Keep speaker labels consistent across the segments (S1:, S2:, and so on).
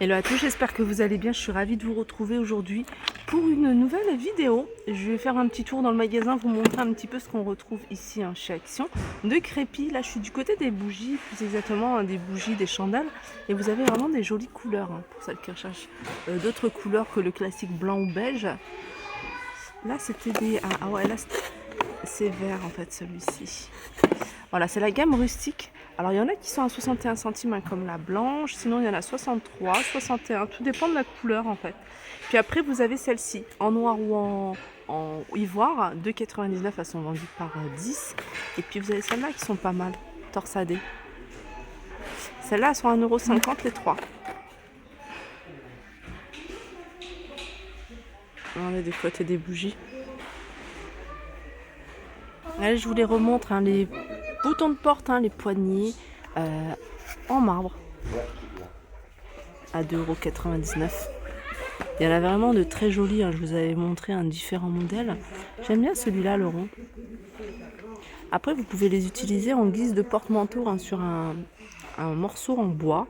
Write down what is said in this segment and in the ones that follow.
S1: Hello à tous, j'espère que vous allez bien. Je suis ravie de vous retrouver aujourd'hui pour une nouvelle vidéo. Je vais faire un petit tour dans le magasin, vous montrer un petit peu ce qu'on retrouve ici chez Action de crépi. Là, je suis du côté des bougies, plus exactement des bougies, des chandelles. Et vous avez vraiment des jolies couleurs pour celles qui recherchent d'autres couleurs que le classique blanc ou beige. Là, c'était des... Ah ouais, là, c'est vert en fait celui-ci. Voilà, c'est la gamme rustique. Alors, il y en a qui sont à 61 centimes, comme la blanche. Sinon, il y en a 63, 61. Tout dépend de la couleur, en fait. Puis après, vous avez celle-ci, en noir ou en ivoire. 2,99, elles sont vendues par 10. Et puis, vous avez celles-là qui sont pas mal, torsadées. Celles-là, elles sont à 1,50 € les trois. On est du côté des bougies. Allez, je vous les remontre, les boutons de porte, les poignées en marbre à 2,99 €. Il y en a vraiment de très jolis, je vous avais montré différents modèles. J'aime bien celui-là, le rond. Après, vous pouvez les utiliser en guise de porte-manteau sur un morceau en bois.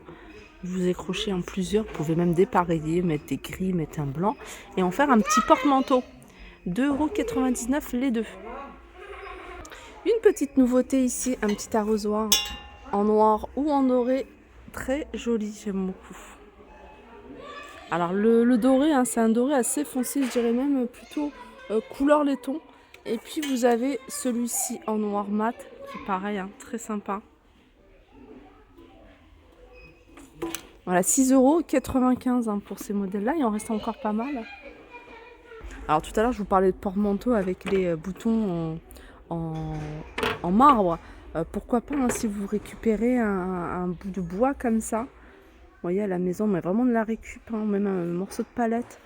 S1: Vous accrochez en plusieurs, vous pouvez même dépareiller, mettre des gris, mettre un blanc et en faire un petit porte-manteau. 2,99 € les deux. Une petite nouveauté ici, un petit arrosoir en noir ou en doré, très joli, j'aime beaucoup. Alors le doré, c'est un doré assez foncé, je dirais même plutôt couleur laiton. Et puis vous avez celui-ci en noir mat, qui est pareil, très sympa. Voilà, 6,95 € pour ces modèles-là, il en reste encore pas mal. Alors tout à l'heure, je vous parlais de porte-manteau avec les boutons en marbre. Pourquoi pas, si vous récupérez un bout de bois comme ça. Vous voyez, à la maison, mais vraiment de la récup, même un morceau de palette.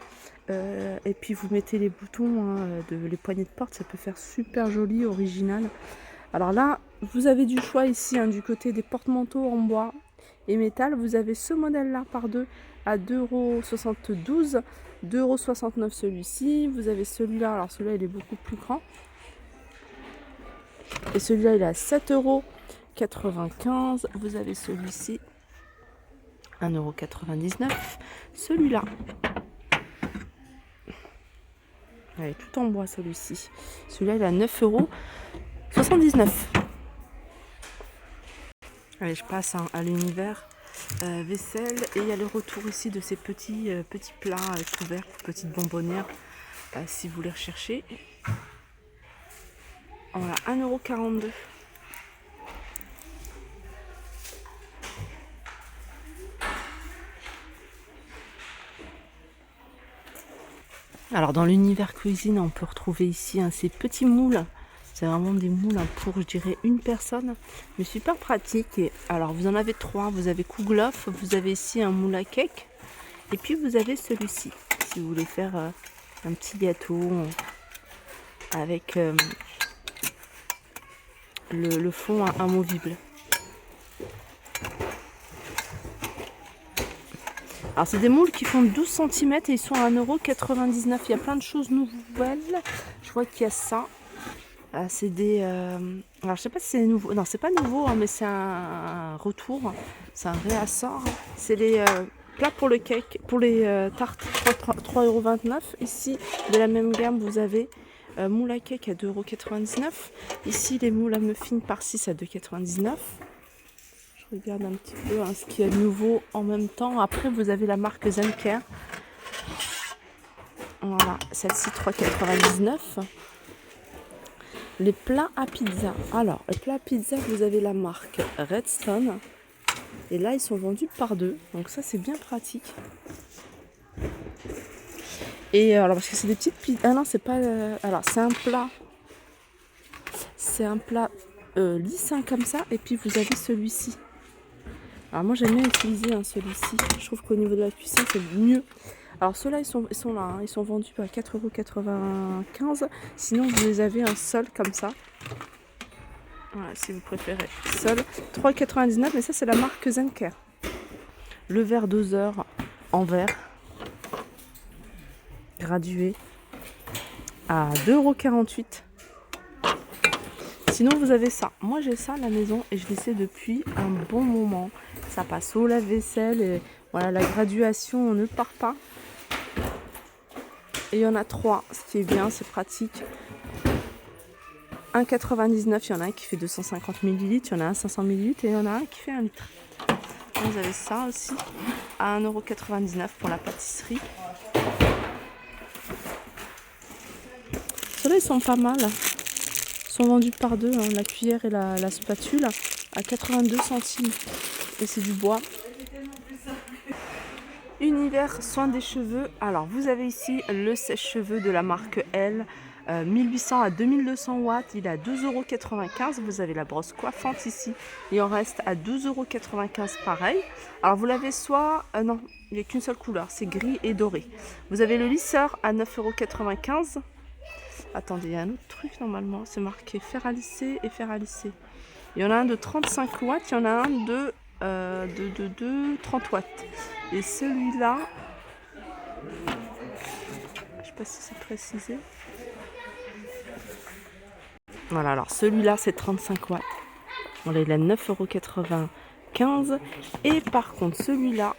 S1: Et puis vous mettez les boutons, les poignées de porte, ça peut faire super joli, original. Alors là, vous avez du choix ici, du côté des porte-manteaux en bois et métal. Vous avez ce modèle-là par deux à 2,72 €, 2,69 € celui-ci. Vous avez celui-là, alors celui-là il est beaucoup plus grand. Et celui-là il est à 7,95 €. Vous avez celui-ci, 1,99 €. Celui-là, elle est tout en bois celui-ci. Celui-là il est à 9,79 €. Allez, je passe à l'univers vaisselle. Et il y a le retour ici de ces petits plats couverts, petites bonbonnières, si vous les recherchez. Voilà, 1,42 €. Alors dans l'univers cuisine, on peut retrouver ici ces petits moules. C'est vraiment des moules pour, je dirais, une personne, mais super pratique. Et alors vous en avez trois. Vous avez Kouglof, vous avez ici un moule à cake, et puis vous avez celui-ci, si vous voulez faire un petit gâteau avec le fond amovible. Alors c'est des moules qui font 12 cm et ils sont à 1,99 €. Il y a plein de choses nouvelles. Je vois qu'il y a ça. C'est des... alors je sais pas si c'est nouveau. Non, c'est pas nouveau, mais c'est un retour. C'est un réassort. C'est les plats pour le cake, pour les tartes, 3,29 €. Ici, de la même gamme, vous avez moule à cake à 2,99 €. Ici, les moules à muffins par 6 à 2,99 €. Je regarde un petit peu ce qu'il y a de nouveau en même temps. Après, vous avez la marque Zenker. Voilà, celle-ci 3,99 €. Les plats à pizza. Alors, les plats à pizza, vous avez la marque Redstone. Et là, ils sont vendus par deux. Donc ça, c'est bien pratique. Et alors, parce que c'est des petites pizzas. Ah non, c'est pas... alors, c'est un plat. C'est un plat lisse, comme ça. Et puis, vous avez celui-ci. Alors, moi, j'aime bien utiliser celui-ci. Je trouve qu'au niveau de la cuisson, c'est mieux. Alors ceux-là, ils sont là, ils sont vendus à 4,95 €. Sinon, vous les avez un seul comme ça. Voilà, si vous préférez. Seul, 3,99 €, mais ça, c'est la marque Zenker. Le verre doseur en verre, gradué, à 2,48 €. Sinon, vous avez ça. Moi, j'ai ça à la maison et je l'essaie depuis un bon moment. Ça passe au lave-vaisselle et... Voilà, la graduation ne part pas. Et il y en a 3, ce qui est bien, c'est pratique. 1,99 €, il y en a un qui fait 250 ml, il y en a un 500 ml et il y en a un qui fait 1 litre. Vous avez ça aussi à 1,99 € pour la pâtisserie. Ceux-là, ils sont pas mal. Ils sont vendus par deux, hein, la cuillère et la spatule, à 82 centimes. Et c'est du bois. Univers soin des cheveux. Alors, vous avez ici le sèche-cheveux de la marque L. 1800 à 2200 watts, il est à 2,95 €. Vous avez la brosse coiffante ici, il en reste à 2,95 € pareil. Alors vous l'avez soit, non, il n'y a qu'une seule couleur, c'est gris et doré. Vous avez le lisseur à 9,95 €. Attendez, il y a un autre truc normalement, c'est marqué fer à lisser et fer à lisser. Il y en a un de 35 watts, il y en a un de 30 watts. Et celui-là, je ne sais pas si c'est précisé. Voilà, alors celui-là c'est 35 watts. Voilà, il est à 9,95 €. Et par contre, celui-là,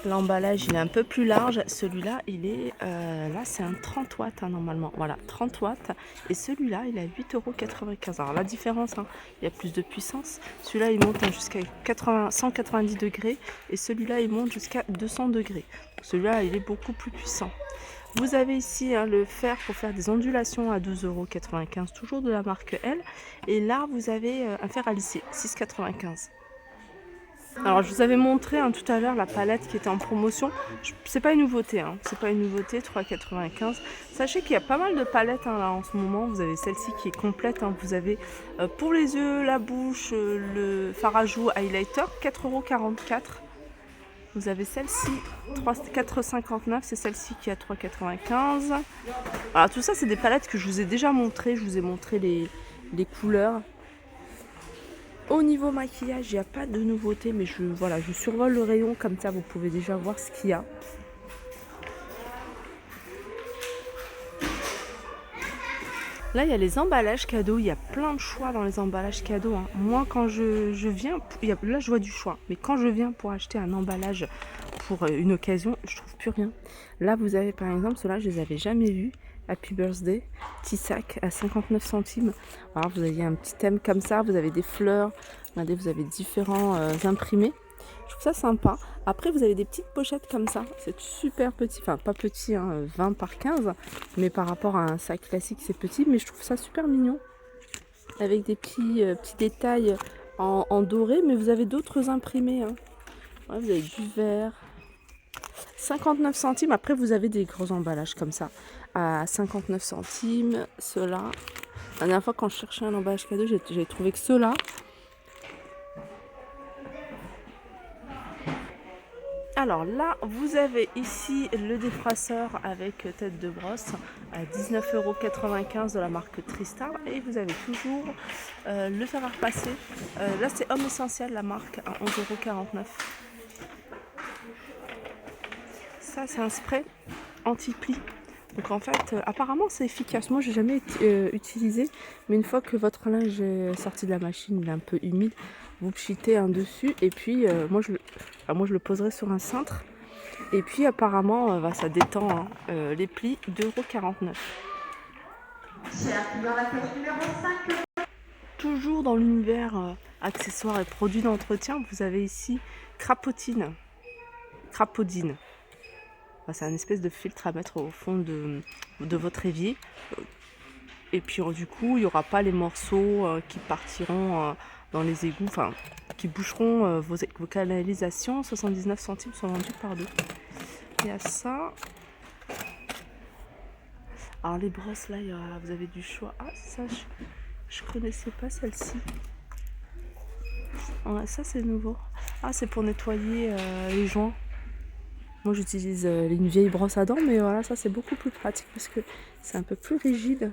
S1: l'emballage il est un peu plus large. Celui-là, il est là, c'est un 30 watts hein, normalement. Voilà, 30 watts. Et celui-là, il est à 8,95 €. Alors la différence, hein, il y a plus de puissance. Celui-là, il monte jusqu'à 190 degrés. Et celui-là, il monte jusqu'à 200 degrés. Celui-là, il est beaucoup plus puissant. Vous avez ici hein, le fer pour faire des ondulations à 12,95 €, toujours de la marque L. Et là, vous avez un fer à lisser, 6,95 €. Alors, je vous avais montré hein, tout à l'heure la palette qui était en promotion. C'est pas une nouveauté, hein. C'est pas une nouveauté, 3,95 €. Sachez qu'il y a pas mal de palettes hein, là en ce moment. Vous avez celle-ci qui est complète. Hein. Vous avez pour les yeux, la bouche, le fard à joues, highlighter, 4,44 €. Vous avez celle-ci, 4,59 €, c'est celle-ci qui est à 3,95 €. Alors tout ça, c'est des palettes que je vous ai déjà montrées. Je vous ai montré les couleurs. Au niveau maquillage, il n'y a pas de nouveauté, mais voilà, je survole le rayon, comme ça vous pouvez déjà voir ce qu'il y a. Là, il y a les emballages cadeaux. Il y a plein de choix dans les emballages cadeaux. Hein. Moi, quand je viens, là, je vois du choix. Mais quand je viens pour acheter un emballage pour une occasion, je trouve plus rien. Là, vous avez par exemple, ceux-là, je les avais jamais vus. Happy Birthday, petit sac à 59 centimes. Alors, vous avez un petit thème comme ça. Vous avez des fleurs. Regardez, vous avez différents imprimés. Je trouve ça sympa. Après, vous avez des petites pochettes comme ça. C'est super petit. Enfin, pas petit, hein, 20 par 15. Mais par rapport à un sac classique, c'est petit. Mais je trouve ça super mignon. Avec des petits détails en doré. Mais vous avez d'autres imprimés. Hein. Ouais, vous avez du vert. 59 centimes. Après, vous avez des gros emballages comme ça. À 59 centimes. Ceux-là. La dernière fois, quand je cherchais un emballage cadeau, j'ai trouvé que ceux-là. Alors là, vous avez ici le défroisseur avec tête de brosse à 19,95 € de la marque Tristar. Et vous avez toujours le fer à repasser. Là, c'est Homme Essentiel, la marque, à 11,49 €. Ça, c'est un spray anti-pli. Donc en fait, apparemment, c'est efficace. Moi, j'ai jamais utilisé. Mais une fois que votre linge est sorti de la machine, il est un peu humide, vous pchitez un dessus. Et puis, moi, je le poserai sur un cintre. Et puis, apparemment, ça détend hein, les plis, 2,49 €. Toujours dans l'univers accessoires et produits d'entretien, vous avez ici Crapodine. C'est un espèce de filtre à mettre au fond de votre évier. Et puis du coup, il n'y aura pas les morceaux qui partiront dans les égouts, enfin qui boucheront vos canalisations. 79 centimes sont vendus par deux. Il y a ça. Alors les brosses là, vous avez du choix. Ah ça, je connaissais pas celle-ci. Ouais, ça c'est nouveau. Ah, c'est pour nettoyer les joints. Moi j'utilise une vieille brosse à dents, mais voilà, ça c'est beaucoup plus pratique parce que c'est un peu plus rigide.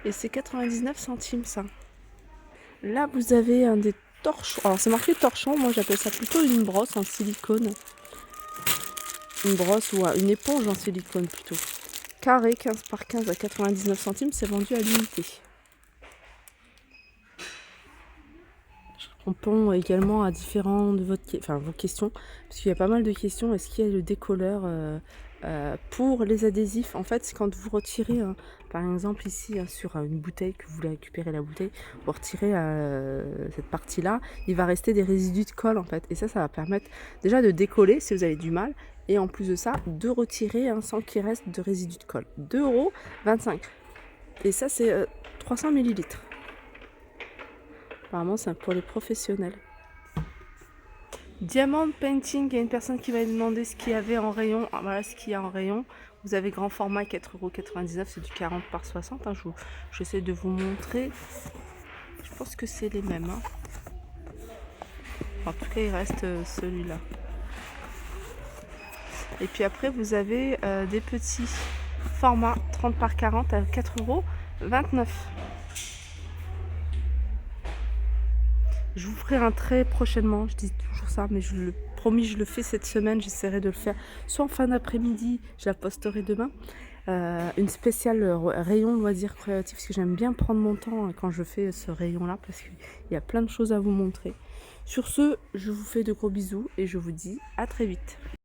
S1: Et c'est 99 centimes ça. Là vous avez un des torchons. Alors c'est marqué torchon, moi j'appelle ça plutôt une brosse en silicone. Une brosse ou une éponge en silicone plutôt. Carré 15 par 15 à 99 centimes, c'est vendu à l'unité. répond également à différentes de vos questions, parce qu'il y a pas mal de questions. Est-ce qu'il y a le décolleur pour les adhésifs? En fait, quand vous retirez, par exemple ici sur une bouteille, que vous voulez récupérer la bouteille, vous retirez cette partie-là, il va rester des résidus de colle en fait. Et ça va permettre déjà de décoller si vous avez du mal. Et en plus de ça, de retirer sans qu'il reste de résidus de colle. 2,25 €. Et ça, c'est 300 ml. Apparemment, c'est pour les professionnels. Diamond Painting, il y a une personne qui m'a demandé ce qu'il y avait en rayon. Ah, voilà ce qu'il y a en rayon. Vous avez grand format 4,99 €, c'est du 40 par 60. J'essaie de vous montrer. Je pense que c'est les mêmes. En tout cas, il reste celui-là. Et puis après, vous avez des petits formats 30 par 40 à 4,29 €. Je vous ferai un trait prochainement, je dis toujours ça, mais promis, je le fais cette semaine, j'essaierai de le faire soit en fin d'après-midi, je la posterai demain, une spéciale rayon loisirs créatifs, parce que j'aime bien prendre mon temps quand je fais ce rayon-là, parce qu'il y a plein de choses à vous montrer. Sur ce, je vous fais de gros bisous et je vous dis à très vite.